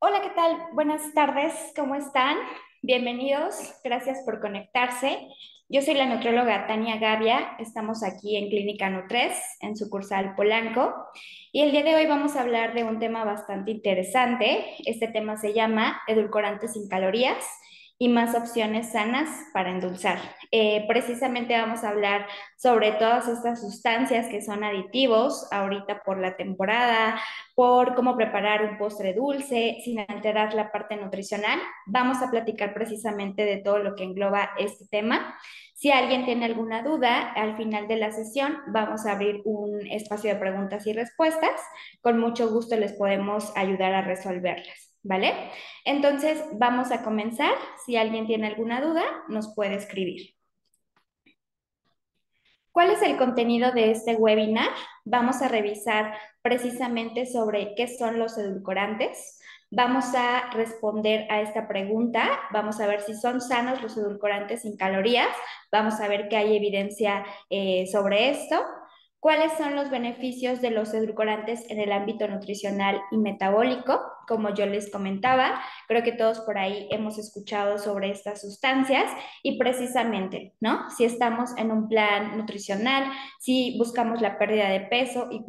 Hola, ¿qué tal? Buenas tardes, ¿cómo están? Bienvenidos, gracias por conectarse. Yo soy la nutrióloga Tania Gavia, estamos aquí en Clínica Nutres, en sucursal Polanco, y el día de hoy vamos a hablar de un tema bastante interesante. Este tema se llama edulcorantes sin calorías y más opciones sanas para endulzar. Precisamente vamos a hablar sobre todas estas sustancias que son aditivos ahorita por la temporada, por cómo preparar un postre dulce sin alterar la parte nutricional. Vamos a platicar precisamente de todo lo que engloba este tema. Si alguien tiene alguna duda, al final de la sesión vamos a abrir un espacio de preguntas y respuestas. Con mucho gusto les podemos ayudar a resolverlas, ¿vale? Entonces, vamos a comenzar. Si alguien tiene alguna duda, nos puede escribir. ¿Cuál es el contenido de este webinar? Vamos a revisar precisamente sobre qué son los edulcorantes. Vamos a responder a esta pregunta. Vamos a ver si son sanos los edulcorantes sin calorías. Vamos a ver qué hay evidencia sobre esto. ¿Cuáles son los beneficios de los edulcorantes en el ámbito nutricional y metabólico? Como yo les comentaba, creo que todos por ahí hemos escuchado sobre estas sustancias y precisamente, ¿no? Si estamos en un plan nutricional, si buscamos la pérdida de peso y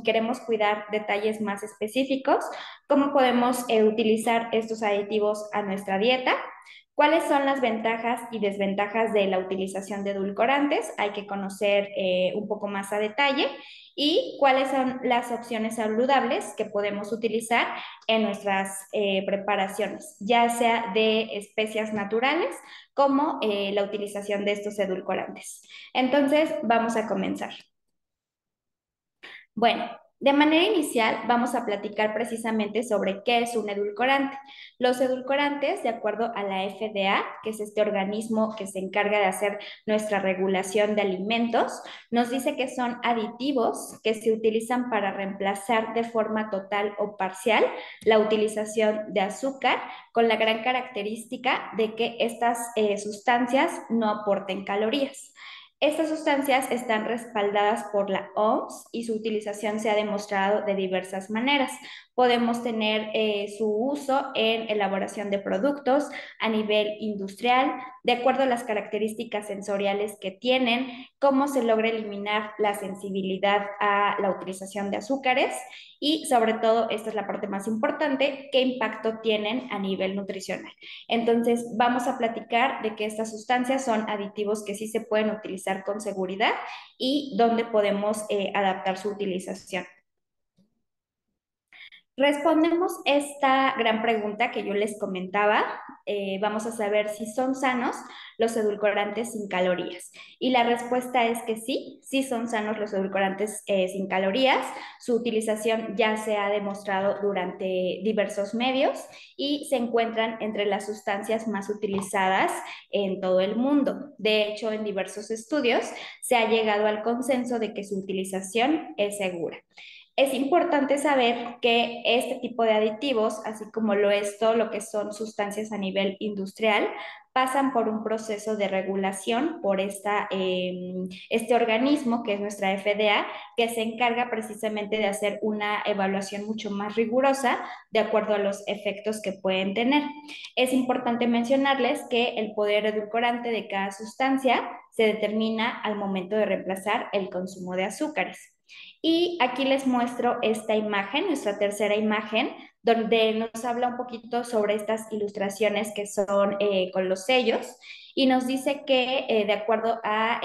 queremos cuidar detalles más específicos, ¿cómo podemos utilizar estos aditivos a nuestra dieta? ¿Cuáles son las ventajas y desventajas de la utilización de edulcorantes? Hay que conocer un poco más a detalle. ¿Y cuáles son las opciones saludables que podemos utilizar en nuestras preparaciones, ya sea de especias naturales como la utilización de estos edulcorantes? Entonces, vamos a comenzar. Bueno, de manera inicial vamos a platicar precisamente sobre qué es un edulcorante. Los edulcorantes, de acuerdo a la FDA, que es este organismo que se encarga de hacer nuestra regulación de alimentos, nos dice que son aditivos que se utilizan para reemplazar de forma total o parcial la utilización de azúcar, con la gran característica de que estas sustancias no aporten calorías. Estas sustancias están respaldadas por la OMS y su utilización se ha demostrado de diversas maneras. Podemos tener su uso en elaboración de productos a nivel industrial, de acuerdo a las características sensoriales que tienen, cómo se logra eliminar la sensibilidad a la utilización de azúcares y sobre todo, esta es la parte más importante, qué impacto tienen a nivel nutricional. Entonces, vamos a platicar de que estas sustancias son aditivos que sí se pueden utilizar con seguridad y dónde podemos adaptar su utilización. Respondemos esta gran pregunta que yo les comentaba. Vamos a saber si son sanos los edulcorantes sin calorías. Y la respuesta es que sí, sí son sanos los edulcorantes sin calorías. Su utilización ya se ha demostrado durante diversos medios y se encuentran entre las sustancias más utilizadas en todo el mundo. De hecho, en diversos estudios se ha llegado al consenso de que su utilización es segura. Es importante saber que este tipo de aditivos, así como lo es todo lo que son sustancias a nivel industrial, pasan por un proceso de regulación por este organismo que es nuestra FDA, que se encarga precisamente de hacer una evaluación mucho más rigurosa de acuerdo a los efectos que pueden tener. Es importante mencionarles que el poder edulcorante de cada sustancia se determina al momento de reemplazar el consumo de azúcares. Y aquí les muestro esta imagen, nuestra tercera imagen, donde nos habla un poquito sobre estas ilustraciones que son con los sellos y nos dice que de acuerdo a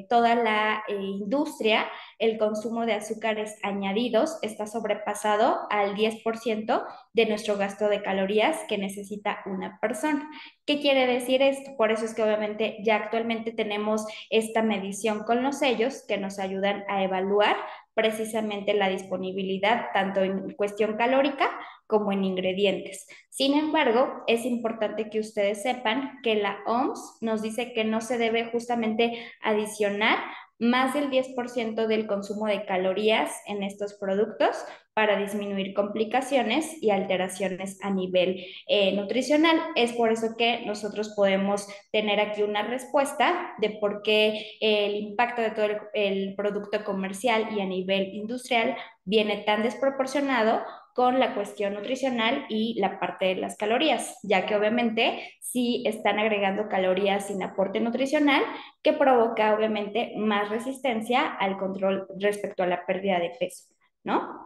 toda la industria, el consumo de azúcares añadidos está sobrepasado al 10% de nuestro gasto de calorías que necesita una persona. ¿Qué quiere decir esto? Por eso es que obviamente ya actualmente tenemos esta medición con los sellos que nos ayudan a evaluar precisamente la disponibilidad tanto en cuestión calórica como en ingredientes. Sin embargo, es importante que ustedes sepan que la OMS nos dice que no se debe justamente adicionar más del 10% del consumo de calorías en estos productos para disminuir complicaciones y alteraciones a nivel nutricional. Es por eso que nosotros podemos tener aquí una respuesta de por qué el impacto de todo el producto comercial y a nivel industrial viene tan desproporcionado con la cuestión nutricional y la parte de las calorías, ya que obviamente sí están agregando calorías sin aporte nutricional, que provoca obviamente más resistencia al control respecto a la pérdida de peso, ¿no?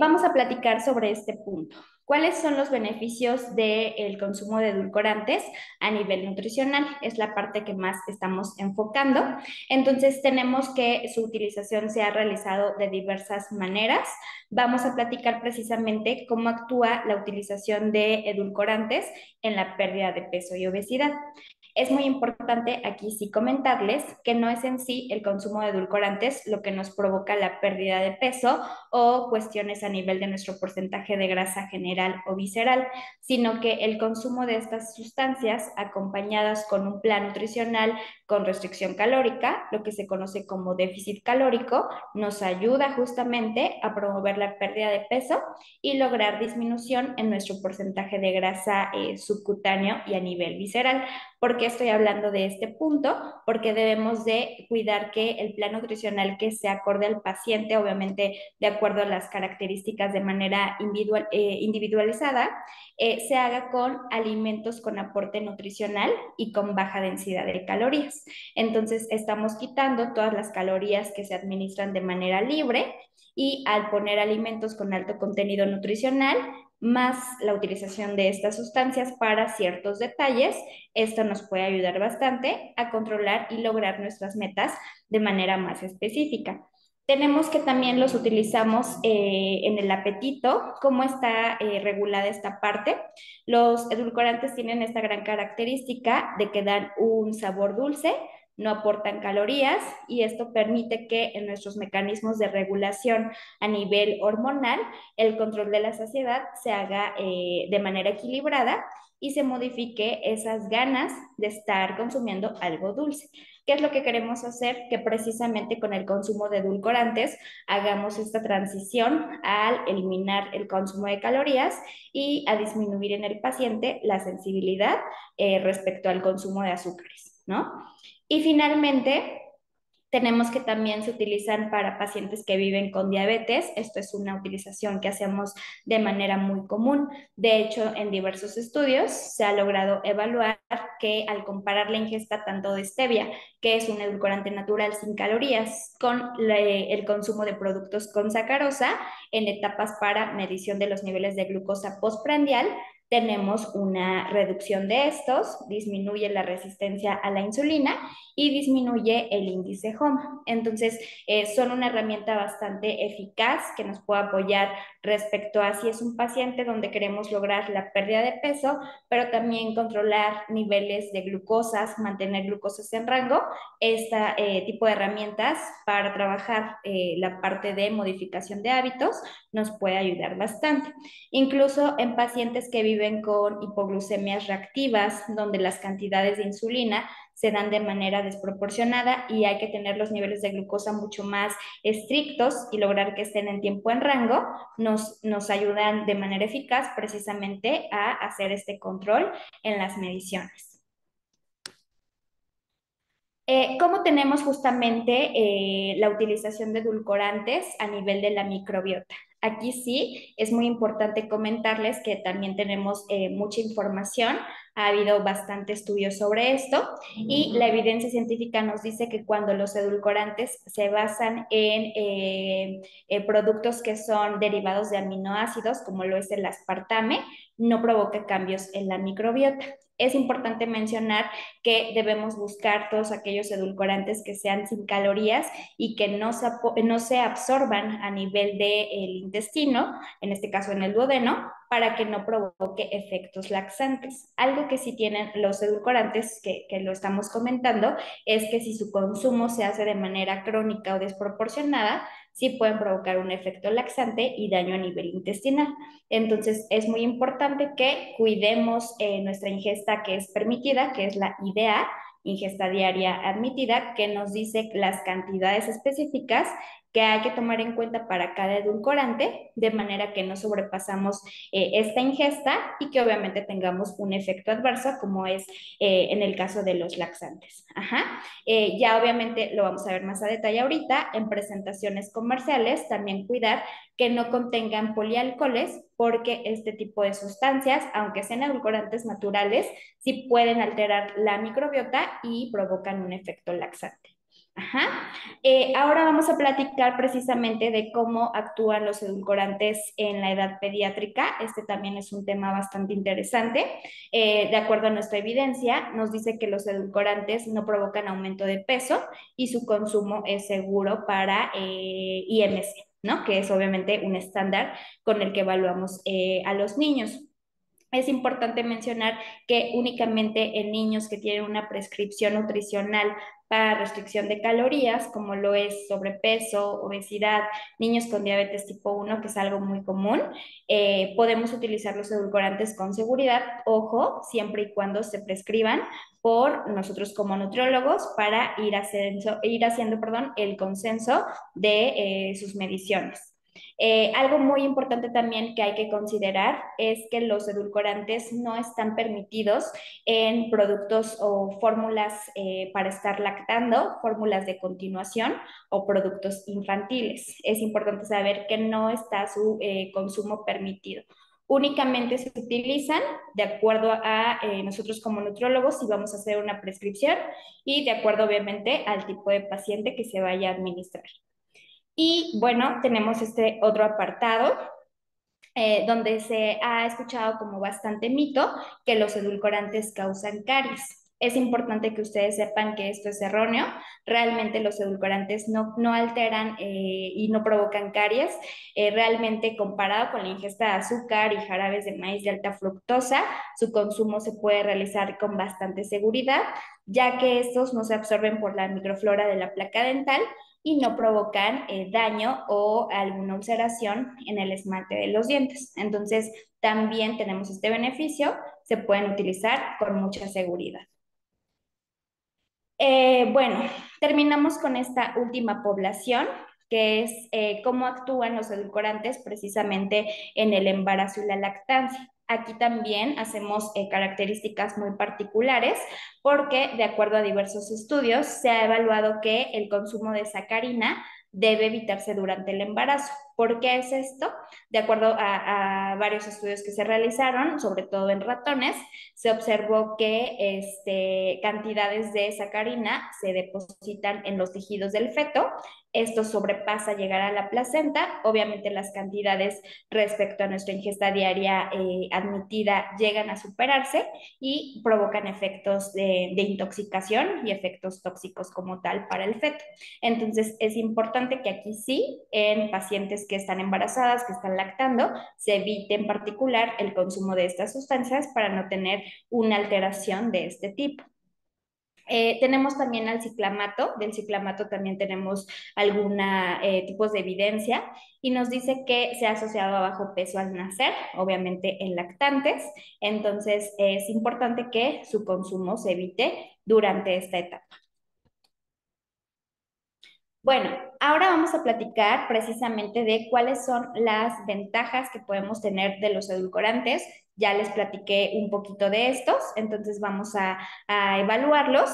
Vamos a platicar sobre este punto. ¿Cuáles son los beneficios del consumo de edulcorantes a nivel nutricional? Es la parte que más estamos enfocando. Entonces, tenemos que su utilización se ha realizado de diversas maneras. Vamos a platicar precisamente cómo actúa la utilización de edulcorantes en la pérdida de peso y obesidad. Es muy importante aquí sí comentarles que no es en sí el consumo de edulcorantes lo que nos provoca la pérdida de peso o cuestiones a nivel de nuestro porcentaje de grasa general o visceral, sino que el consumo de estas sustancias acompañadas con un plan nutricional con restricción calórica, lo que se conoce como déficit calórico, nos ayuda justamente a promover la pérdida de peso y lograr disminución en nuestro porcentaje de grasa subcutáneo y a nivel visceral. ¿Por qué estoy hablando de este punto? Porque debemos de cuidar que el plan nutricional que se acorde al paciente, obviamente de acuerdo a las características de manera individualizada, se haga con alimentos con aporte nutricional y con baja densidad de calorías. Entonces, estamos quitando todas las calorías que se administran de manera libre y al poner alimentos con alto contenido nutricional, más la utilización de estas sustancias para ciertos detalles, esto nos puede ayudar bastante a controlar y lograr nuestras metas de manera más específica. Tenemos que también los utilizamos en el apetito. ¿Cómo está regulada esta parte? Los edulcorantes tienen esta gran característica de que dan un sabor dulce, no aportan calorías y esto permite que en nuestros mecanismos de regulación a nivel hormonal el control de la saciedad se haga de manera equilibrada y se modifique esas ganas de estar consumiendo algo dulce. ¿Qué es lo que queremos hacer? Que precisamente con el consumo de edulcorantes hagamos esta transición al eliminar el consumo de calorías y a disminuir en el paciente la sensibilidad respecto al consumo de azúcares, ¿no? Y finalmente, tenemos que también se utilizan para pacientes que viven con diabetes. Esto es una utilización que hacemos de manera muy común. De hecho, en diversos estudios se ha logrado evaluar que al comparar la ingesta tanto de stevia, que es un edulcorante natural sin calorías, con el consumo de productos con sacarosa en etapas para medición de los niveles de glucosa postprandial, tenemos una reducción de estos, disminuye la resistencia a la insulina y disminuye el índice HOMA. Entonces, son una herramienta bastante eficaz que nos puede apoyar respecto a si es un paciente donde queremos lograr la pérdida de peso, pero también controlar niveles de glucosas, mantener glucosas en rango. Este tipo de herramientas para trabajar la parte de modificación de hábitos nos puede ayudar bastante. Incluso en pacientes que viven con hipoglucemias reactivas, donde las cantidades de insulina se dan de manera desproporcionada y hay que tener los niveles de glucosa mucho más estrictos y lograr que estén en tiempo en rango, nos ayudan de manera eficaz precisamente a hacer este control en las mediciones. ¿Cómo tenemos justamente la utilización de edulcorantes a nivel de la microbiota? Aquí sí es muy importante comentarles que también tenemos mucha información, ha habido bastante estudios sobre esto y la evidencia científica nos dice que cuando los edulcorantes se basan en productos que son derivados de aminoácidos, como lo es el aspartame, no provoca cambios en la microbiota. Es importante mencionar que debemos buscar todos aquellos edulcorantes que sean sin calorías y que no se absorban a nivel del intestino, en este caso en el duodeno, para que no provoque efectos laxantes. Algo que sí tienen los edulcorantes, que lo estamos comentando, es que si su consumo se hace de manera crónica o desproporcionada, sí pueden provocar un efecto laxante y daño a nivel intestinal. Entonces, es muy importante que cuidemos nuestra ingesta que es permitida, que es la IDA, ingesta diaria admitida, que nos dice las cantidades específicas que hay que tomar en cuenta para cada edulcorante, de manera que no sobrepasamos esta ingesta y que obviamente tengamos un efecto adverso, como es en el caso de los laxantes. Ajá. Ya obviamente lo vamos a ver más a detalle ahorita. En presentaciones comerciales, también cuidar que no contengan polialcoholes, porque este tipo de sustancias, aunque sean edulcorantes naturales, sí pueden alterar la microbiota y provocan un efecto laxante. Ajá. Ahora vamos a platicar precisamente de cómo actúan los edulcorantes en la edad pediátrica. Este también es un tema bastante interesante. De acuerdo a nuestra evidencia, nos dice que los edulcorantes no provocan aumento de peso y su consumo es seguro para IMC, ¿no? Que es obviamente un estándar con el que evaluamos a los niños. Es importante mencionar que únicamente en niños que tienen una prescripción nutricional para restricción de calorías, como lo es sobrepeso, obesidad, niños con diabetes tipo 1, que es algo muy común, podemos utilizar los edulcorantes con seguridad, ojo, siempre y cuando se prescriban por nosotros como nutriólogos para ir haciendo, perdón, el consenso de sus mediciones. Algo muy importante también que hay que considerar es que los edulcorantes no están permitidos en productos o fórmulas para estar lactando, fórmulas de continuación o productos infantiles. Es importante saber que no está su consumo permitido. Únicamente se utilizan de acuerdo a nosotros como nutriólogos si vamos a hacer una prescripción y de acuerdo obviamente al tipo de paciente que se vaya a administrar. Y bueno, tenemos este otro apartado donde se ha escuchado como bastante mito que los edulcorantes causan caries. Es importante que ustedes sepan que esto es erróneo. Realmente los edulcorantes no alteran y no provocan caries. Realmente comparado con la ingesta de azúcar y jarabes de maíz de alta fructosa, su consumo se puede realizar con bastante seguridad, ya que estos no se absorben por la microflora de la placa dental y no provocan daño o alguna ulceración en el esmalte de los dientes. Entonces, también tenemos este beneficio, se pueden utilizar con mucha seguridad. Bueno, terminamos con esta última población, que es cómo actúan los edulcorantes precisamente en el embarazo y la lactancia. Aquí también hacemos características muy particulares porque de acuerdo a diversos estudios se ha evaluado que el consumo de sacarina debe evitarse durante el embarazo. ¿Por qué es esto? De acuerdo a varios estudios que se realizaron, sobre todo en ratones, se observó que cantidades de sacarina se depositan en los tejidos del feto. Esto sobrepasa llegar a la placenta. Obviamente las cantidades respecto a nuestra ingesta diaria admitida llegan a superarse y provocan efectos de intoxicación y efectos tóxicos como tal para el feto. Entonces es importante que aquí sí, en pacientes que están embarazadas, que están lactando, se evite en particular el consumo de estas sustancias para no tener una alteración de este tipo. Tenemos también al ciclamato, del ciclamato también tenemos algunos tipos de evidencia y nos dice que se ha asociado a bajo peso al nacer, obviamente en lactantes, entonces es importante que su consumo se evite durante esta etapa. Bueno, ahora vamos a platicar precisamente de cuáles son las ventajas que podemos tener de los edulcorantes. Ya les platiqué un poquito de estos, entonces vamos a evaluarlos.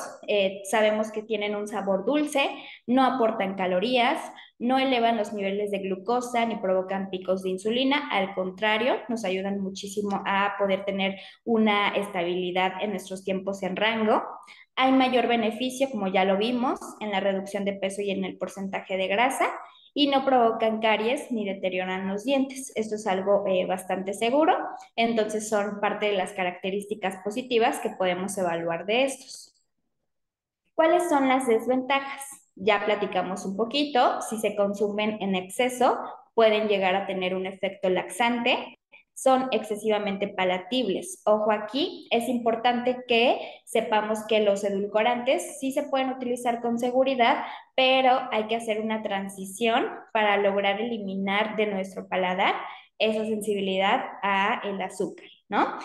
Sabemos que tienen un sabor dulce, no aportan calorías, no elevan los niveles de glucosa ni provocan picos de insulina. Al contrario, nos ayudan muchísimo a poder tener una estabilidad en nuestros tiempos en rango. Hay mayor beneficio, como ya lo vimos, en la reducción de peso y en el porcentaje de grasa y no provocan caries ni deterioran los dientes. Esto es algo bastante seguro. Entonces son parte de las características positivas que podemos evaluar de estos. ¿Cuáles son las desventajas? Ya platicamos un poquito. Si se consumen en exceso, pueden llegar a tener un efecto laxante, son excesivamente palatables. Ojo aquí, es importante que sepamos que los edulcorantes sí se pueden utilizar con seguridad, pero hay que hacer una transición para lograr eliminar de nuestro paladar esa sensibilidad a el azúcar, ¿no?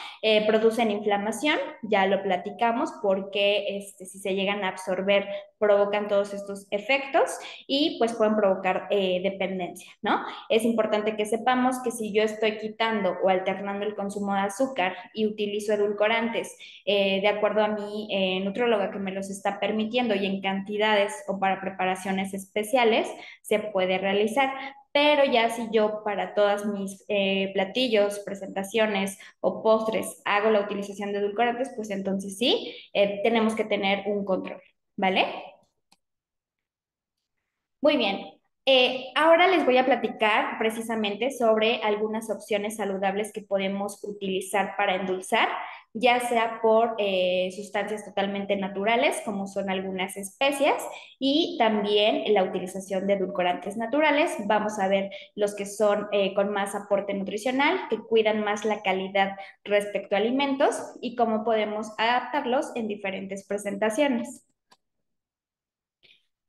Producen inflamación, ya lo platicamos, porque si se llegan a absorber provocan todos estos efectos y pues pueden provocar dependencia, ¿no? Es importante que sepamos que si yo estoy quitando o alternando el consumo de azúcar y utilizo edulcorantes de acuerdo a mi nutróloga que me los está permitiendo y en cantidades o para preparaciones especiales, se puede realizar. Pero ya si yo para todas mis platillos, presentaciones o postres hago la utilización de edulcorantes, pues entonces sí, tenemos que tener un control, ¿vale? Muy bien. Ahora les voy a platicar precisamente sobre algunas opciones saludables que podemos utilizar para endulzar, ya sea por sustancias totalmente naturales, como son algunas especias, y también la utilización de edulcorantes naturales. Vamos a ver los que son con más aporte nutricional, que cuidan más la calidad respecto a alimentos y cómo podemos adaptarlos en diferentes presentaciones.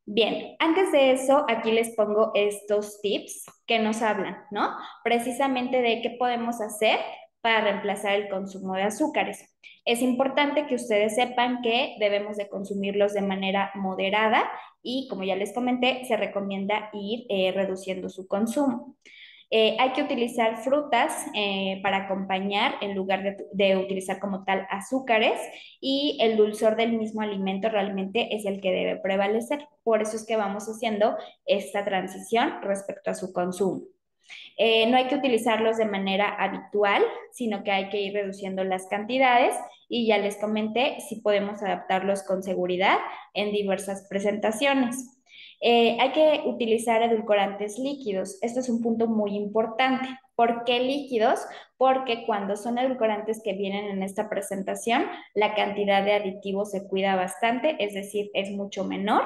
Bien, antes de eso, aquí les pongo estos tips que nos hablan, ¿no? Precisamente de qué podemos hacer para reemplazar el consumo de azúcares. Es importante que ustedes sepan que debemos de consumirlos de manera moderada y, como ya les comenté, se recomienda ir reduciendo su consumo. Hay que utilizar frutas para acompañar en lugar de utilizar como tal azúcares y el dulzor del mismo alimento realmente es el que debe prevalecer. Por eso es que vamos haciendo esta transición respecto a su consumo. No hay que utilizarlos de manera habitual, sino que hay que ir reduciendo las cantidades y ya les comenté si podemos adaptarlos con seguridad en diversas presentaciones. Hay que utilizar edulcorantes líquidos. Esto es un punto muy importante. ¿Por qué líquidos? Porque cuando son edulcorantes que vienen en esta presentación, la cantidad de aditivos se cuida bastante, es decir, es mucho menor.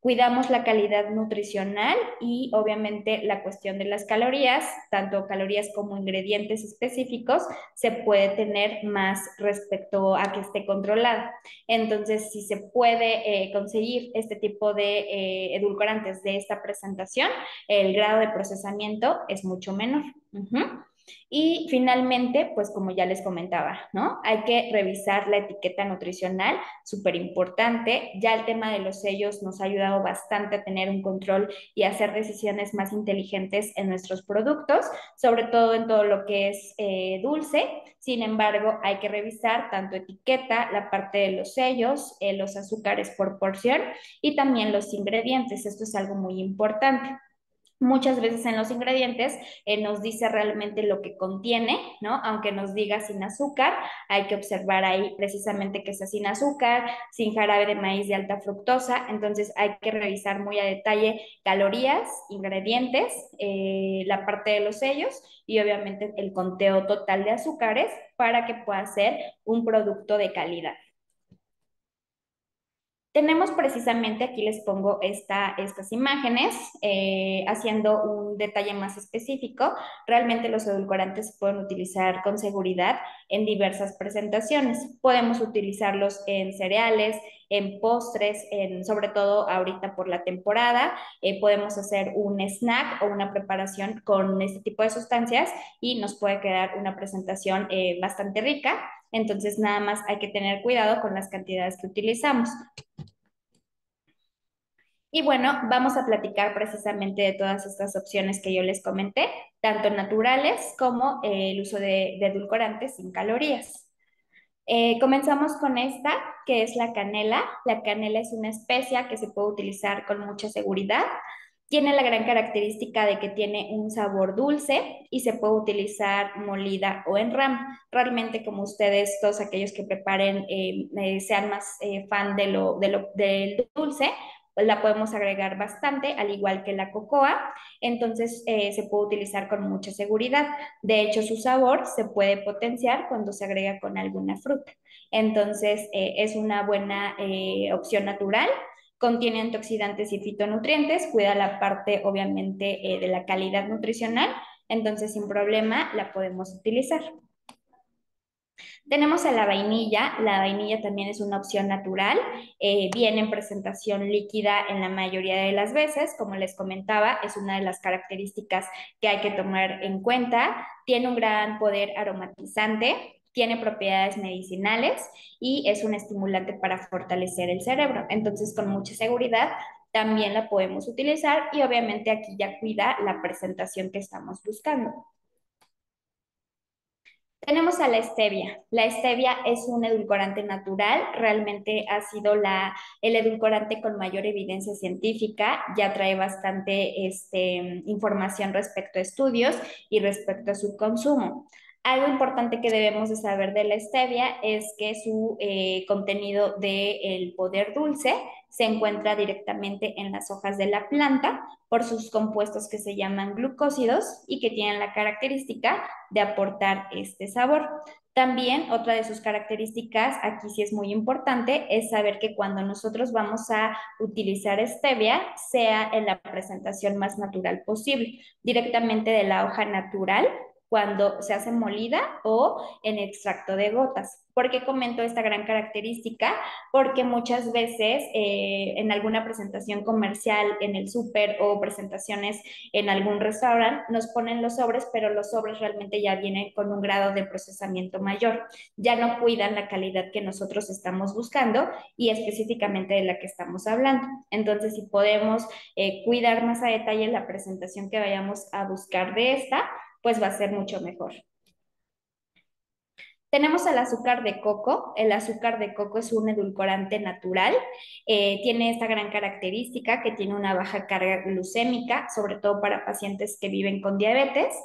Cuidamos la calidad nutricional y obviamente la cuestión de las calorías, tanto calorías como ingredientes específicos, se puede tener más respecto a que esté controlada. Entonces, si se puede conseguir este tipo de edulcorantes de esta presentación, el grado de procesamiento es mucho menor. Y finalmente, pues como ya les comentaba, ¿no? Hay que revisar la etiqueta nutricional, súper importante. Ya el tema de los sellos nos ha ayudado bastante a tener un control y hacer decisiones más inteligentes en nuestros productos, sobre todo en todo lo que es dulce. Sin embargo, hay que revisar tanto etiqueta, la parte de los sellos, los azúcares por porción y también los ingredientes. Esto es algo muy importante. Muchas veces en los ingredientes nos dice realmente lo que contiene, ¿no? Aunque nos diga sin azúcar, hay que observar ahí precisamente que sea sin azúcar, sin jarabe de maíz de alta fructosa, entonces hay que revisar muy a detalle calorías, ingredientes, la parte de los sellos y obviamente el conteo total de azúcares para que pueda ser un producto de calidad. Tenemos precisamente, aquí les pongo estas imágenes, haciendo un detalle más específico. Realmente los edulcorantes se pueden utilizar con seguridad en diversas presentaciones. Podemos utilizarlos en cereales, en postres, sobre todo ahorita por la temporada. Podemos hacer un snack o una preparación con este tipo de sustancias y nos puede quedar una presentación bastante rica. Entonces, nada más hay que tener cuidado con las cantidades que utilizamos. Y bueno, vamos a platicar precisamente de todas estas opciones que yo les comenté, tanto naturales como el uso de edulcorantes sin calorías. Comenzamos con esta, que es la canela. La canela es una especia que se puede utilizar con mucha seguridad. Tiene la gran característica de que tiene un sabor dulce y se puede utilizar molida o en rama. Realmente, como ustedes, todos aquellos que preparen, sean más fan del dulce, pues la podemos agregar bastante, al igual que la cocoa. Entonces, se puede utilizar con mucha seguridad. De hecho, su sabor se puede potenciar cuando se agrega con alguna fruta. Entonces, es una buena opción natural. Contiene antioxidantes y fitonutrientes, cuida la parte, obviamente, de la calidad nutricional. Entonces, sin problema, la podemos utilizar. Tenemos a la vainilla también es una opción natural, viene en presentación líquida en la mayoría de las veces, como les comentaba, es una de las características que hay que tomar en cuenta, tiene un gran poder aromatizante, tiene propiedades medicinales y es un estimulante para fortalecer el cerebro, entonces con mucha seguridad también la podemos utilizar y obviamente aquí ya cuida la presentación que estamos buscando. Tenemos a la stevia. La stevia es un edulcorante natural, realmente ha sido el edulcorante con mayor evidencia científica, ya trae bastante información respecto a estudios y respecto a su consumo. Algo importante que debemos de saber de la stevia es que su contenido del poder dulce se encuentra directamente en las hojas de la planta por sus compuestos que se llaman glucósidos y que tienen la característica de aportar este sabor. También otra de sus características, aquí sí es muy importante, es saber que cuando nosotros vamos a utilizar stevia, sea en la presentación más natural posible, directamente de la hoja natural, cuando se hace molida o en extracto de gotas. ¿Por qué comento esta gran característica? Porque muchas veces en alguna presentación comercial en el súper o presentaciones en algún restaurante nos ponen los sobres, pero los sobres realmente ya vienen con un grado de procesamiento mayor. Ya no cuidan la calidad que nosotros estamos buscando y específicamente de la que estamos hablando. Entonces, si podemos cuidar más a detalle la presentación que vayamos a buscar de esta, pues va a ser mucho mejor. Tenemos el azúcar de coco. El azúcar de coco es un edulcorante natural. Tiene esta gran característica que tiene una baja carga glucémica, sobre todo para pacientes que viven con diabetes.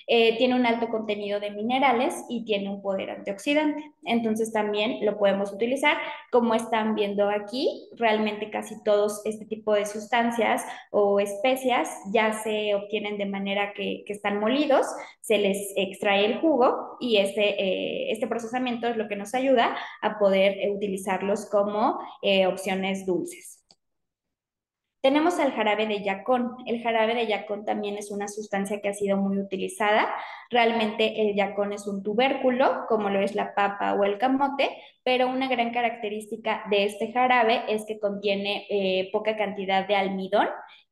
Tiene un alto contenido de minerales y tiene un poder antioxidante. Entonces también lo podemos utilizar. Como están viendo aquí, realmente casi todos este tipo de sustancias o especias ya se obtienen de manera que están molidos, se les extrae el jugo y este procesamiento es lo que nos ayuda a poder utilizarlos como opciones dulces. Tenemos el jarabe de yacón. El jarabe de yacón también es una sustancia que ha sido muy utilizada. Realmente el yacón es un tubérculo, como lo es la papa o el camote, pero una gran característica de este jarabe es que contiene poca cantidad de almidón,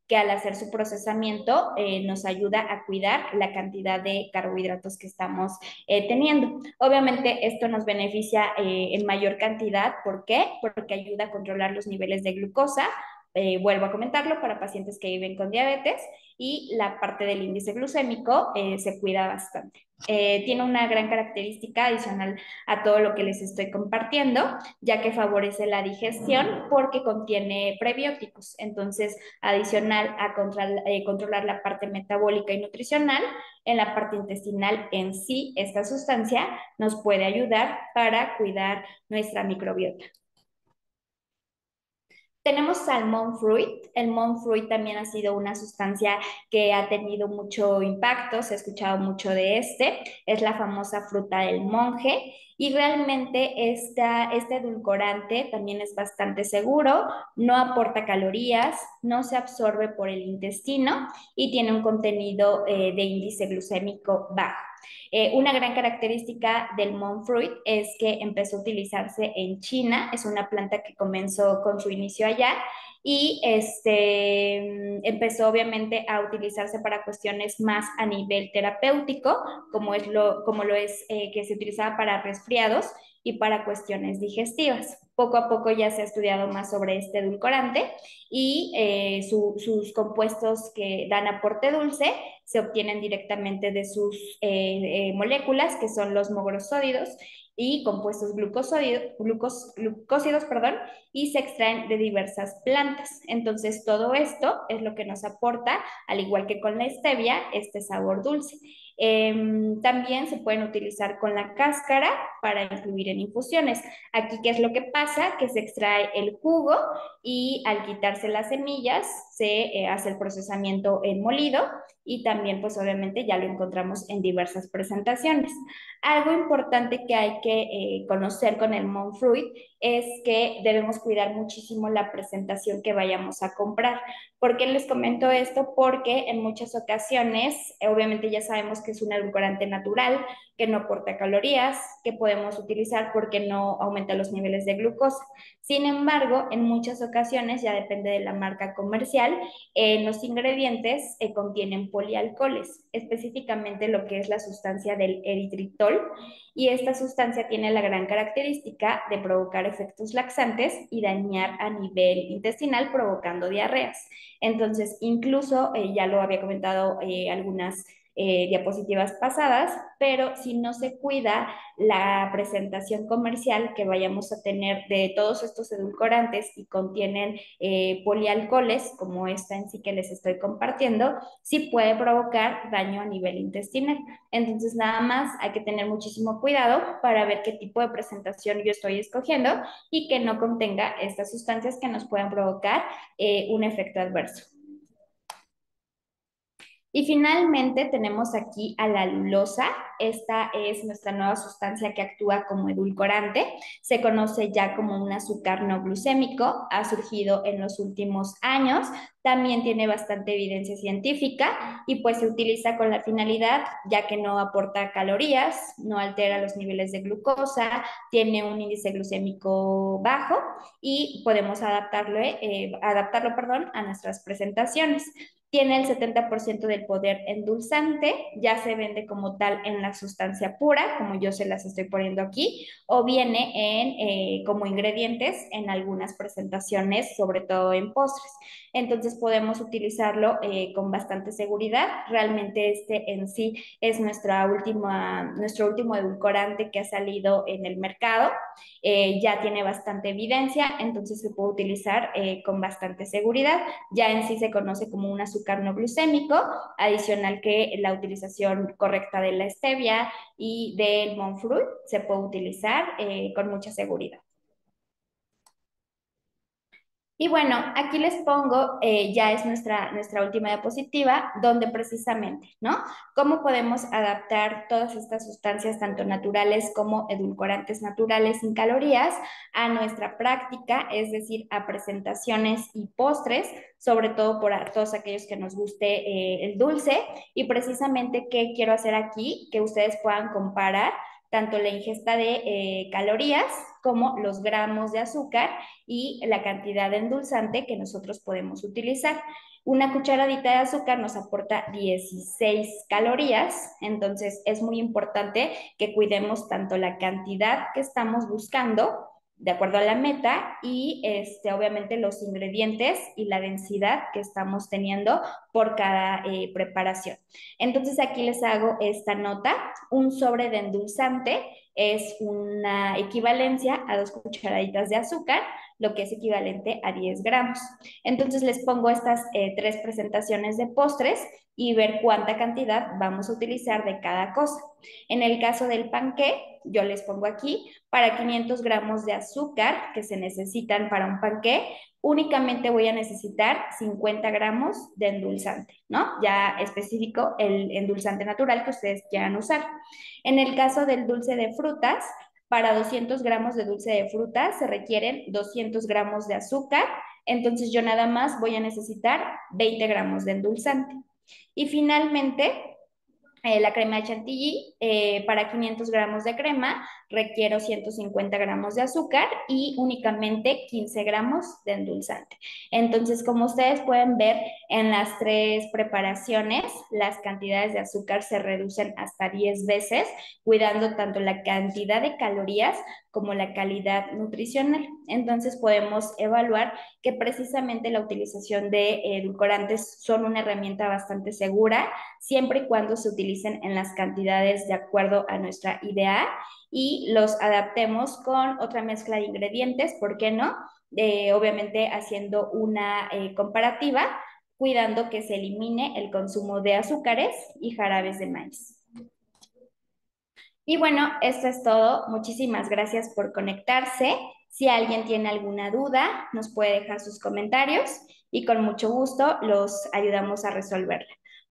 que al hacer su procesamiento nos ayuda a cuidar la cantidad de carbohidratos que estamos teniendo. Obviamente esto nos beneficia en mayor cantidad. ¿Por qué? Porque ayuda a controlar los niveles de glucosa, vuelvo a comentarlo, para pacientes que viven con diabetes y la parte del índice glucémico se cuida bastante. Tiene una gran característica adicional a todo lo que les estoy compartiendo, ya que favorece la digestión porque contiene prebióticos. Entonces, adicional a controlar la parte metabólica y nutricional, en la parte intestinal en sí, esta sustancia nos puede ayudar para cuidar nuestra microbiota. Tenemos salmon fruit. El monk fruit también ha sido una sustancia que ha tenido mucho impacto, se ha escuchado mucho de este. Es la famosa fruta del monje y realmente este edulcorante también es bastante seguro, no aporta calorías, no se absorbe por el intestino y tiene un contenido de índice glucémico bajo. Una gran característica del monk fruit es que empezó a utilizarse en China, es una planta que comenzó con su inicio allá y empezó obviamente a utilizarse para cuestiones más a nivel terapéutico, como lo es que se utilizaba para resfriados y para cuestiones digestivas. Poco a poco ya se ha estudiado más sobre este edulcorante y sus compuestos que dan aporte dulce se obtienen directamente de sus moléculas, que son los mogrosódidos y compuestos glucósidos, perdón, y se extraen de diversas plantas. Entonces, todo esto es lo que nos aporta, al igual que con la stevia, este sabor dulce. También se pueden utilizar con la cáscara para incluir en infusiones. Aquí, ¿qué es lo que pasa? Que se extrae el jugo y al quitarse las semillas se hace el procesamiento en molido y también pues obviamente ya lo encontramos en diversas presentaciones. Algo importante que hay que conocer con el monk fruit es que debemos cuidar muchísimo la presentación que vayamos a comprar. ¿Por qué les comento esto? Porque en muchas ocasiones, obviamente ya sabemos que es un edulcorante natural, que no aporta calorías, que podemos utilizar porque no aumenta los niveles de glucosa. Sin embargo, en muchas ocasiones, ya depende de la marca comercial, los ingredientes contienen polialcoholes, específicamente lo que es la sustancia del eritritol, y esta sustancia tiene la gran característica de provocar efectos laxantes y dañar a nivel intestinal, provocando diarreas. Entonces, incluso, ya lo había comentado algunas diapositivas pasadas, pero si no se cuida la presentación comercial que vayamos a tener de todos estos edulcorantes y contienen polialcoholes, como esta en sí que les estoy compartiendo, sí puede provocar daño a nivel intestinal. Entonces, nada más hay que tener muchísimo cuidado para ver qué tipo de presentación yo estoy escogiendo y que no contenga estas sustancias que nos puedan provocar un efecto adverso. Y finalmente tenemos aquí a la lulosa. Esta es nuestra nueva sustancia que actúa como edulcorante. Se conoce ya como un azúcar no glucémico. Ha surgido en los últimos años. También tiene bastante evidencia científica y pues se utiliza con la finalidad, ya que no aporta calorías, no altera los niveles de glucosa, tiene un índice glucémico bajo y podemos adaptarlo, perdón, a nuestras presentaciones. Tiene el 70% del poder endulzante, ya se vende como tal en la sustancia pura, como yo se las estoy poniendo aquí, o viene como ingredientes en algunas presentaciones, sobre todo en postres. Entonces podemos utilizarlo con bastante seguridad. Realmente este en sí es nuestro último edulcorante que ha salido en el mercado. Ya tiene bastante evidencia, entonces se puede utilizar con bastante seguridad. Ya en sí se conoce como un azúcar no glucémico, adicional que la utilización correcta de la stevia y del monk fruit se puede utilizar con mucha seguridad. Y bueno, aquí les pongo, ya es nuestra última diapositiva, donde precisamente, ¿no? ¿Cómo podemos adaptar todas estas sustancias, tanto naturales como edulcorantes naturales sin calorías, a nuestra práctica, es decir, a presentaciones y postres, sobre todo por a todos aquellos que nos guste el dulce? Y precisamente, ¿qué quiero hacer aquí? Que ustedes puedan comparar tanto la ingesta de calorías como los gramos de azúcar y la cantidad de endulzante que nosotros podemos utilizar. Una cucharadita de azúcar nos aporta 16 calorías, entonces es muy importante que cuidemos tanto la cantidad que estamos buscando de acuerdo a la meta y obviamente los ingredientes y la densidad que estamos teniendo por cada preparación. Entonces aquí les hago esta nota. Un sobre de endulzante es una equivalencia a 2 cucharaditas de azúcar, lo que es equivalente a 10 gramos. Entonces les pongo estas tres presentaciones de postres y ver cuánta cantidad vamos a utilizar de cada cosa. En el caso del panqué, yo les pongo aquí, para 500 gramos de azúcar que se necesitan para un panqué, únicamente voy a necesitar 50 gramos de endulzante, ¿no? Ya específico el endulzante natural que ustedes quieran usar. En el caso del dulce de frutas, para 200 gramos de dulce de frutas se requieren 200 gramos de azúcar, entonces yo nada más voy a necesitar 20 gramos de endulzante. Y finalmente, la crema de chantilly, para 500 gramos de crema requiero 150 gramos de azúcar y únicamente 15 gramos de endulzante. Entonces, como ustedes pueden ver, en las tres preparaciones, las cantidades de azúcar se reducen hasta 10 veces, cuidando tanto la cantidad de calorías como la calidad nutricional. Entonces, podemos evaluar que precisamente la utilización de edulcorantes son una herramienta bastante segura, siempre y cuando se utilicen en las cantidades de acuerdo a nuestra idea y los adaptemos con otra mezcla de ingredientes, ¿por qué no? Obviamente haciendo una comparativa, cuidando que se elimine el consumo de azúcares y jarabes de maíz. Y bueno, esto es todo. Muchísimas gracias por conectarse. Si alguien tiene alguna duda, nos puede dejar sus comentarios y con mucho gusto los ayudamos a resolverla.